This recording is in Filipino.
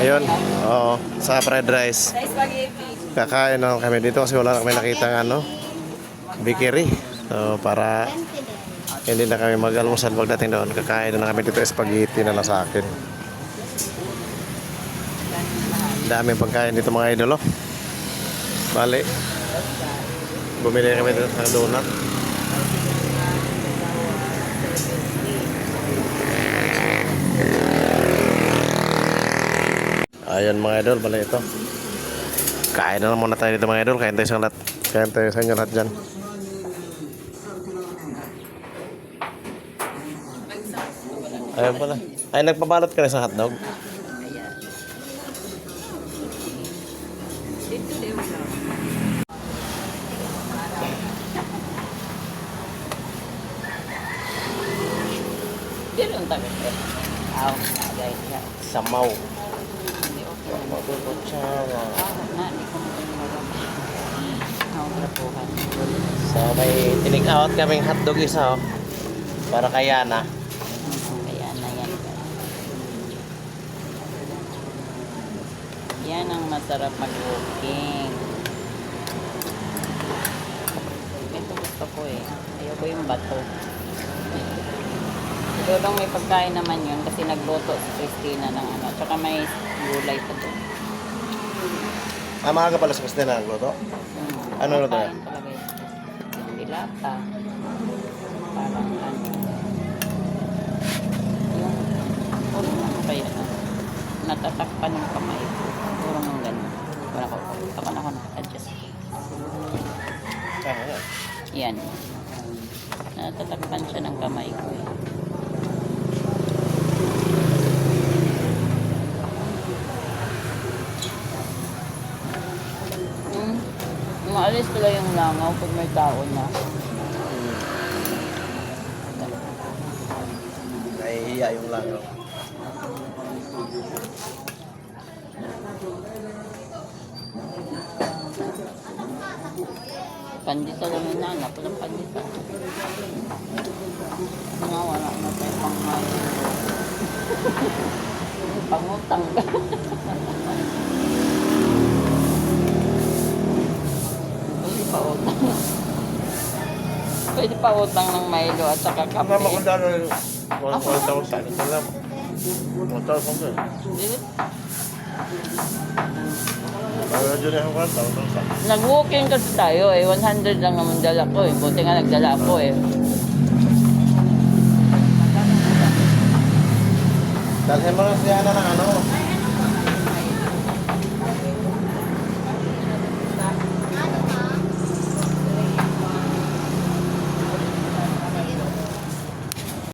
Ayun, oo, sa fried rice. Sa spaghetti. Kakain na kami dito kasi wala na kami nakita ng ano, bakery. So, para hindi na kami mag-almusal pagdating doon. Kakain na kami dito, spaghetti na lang sa akin. Daming pagkain dito mga idol, oh. Bali, bumili kami dito ng donut. Ayun mga idol, bali ito. Kain na lang muna tayo dito mga idol. Kain tayo sa lahat. Kain tayo sa inyo lahat dyan. Ayun pala. Ay, nagpabalot ka na sa hotdog? Dito din lang. Dito ang tabi. Aw, guys. Samaw. Hindi okay. Mabubutsara. Na, hindi ko magandang trapuhan. So, may tinig out kaming hotdog isa, oh. Para kay Yana. Kaya na yan. Yan ang masarap mag-cooking. Ito gusto ko eh. Ayoko yung bato. Siguro may pagkain naman yun kasi nagluto si Christina ng ano. Tsaka may gulay pa doon. Ah, maaga pala sa Christina ang luto? Ano luto yan? Pagkain talaga yun. Dilata. Parang ano. Yung, puro ano kaya na. Natatakpan ng kamay ko. Puro ng gano'n. Wala ko. Ako na adjust. Ah, yan. Yan. Natatakpan siya ng kamay ko. Maalis pala yung langaw pag may tao na. Nahihiya yung langaw. Pandita lang yung nanap. Walang pandita. Mga wala na tayo pangmayin. Pangutang ka. Pwede pa utang. Pwede pa utang ng Milo at saka kape. Ano kung dahil 1,000? Ito lang. 1,000 Dili. Bawa dyan yung 1,000. Nag-walking kasi tayo eh. 100 lang naman dala ko eh. Buti nga nagdala ako eh. Dalhin mo lang siya na ng ano.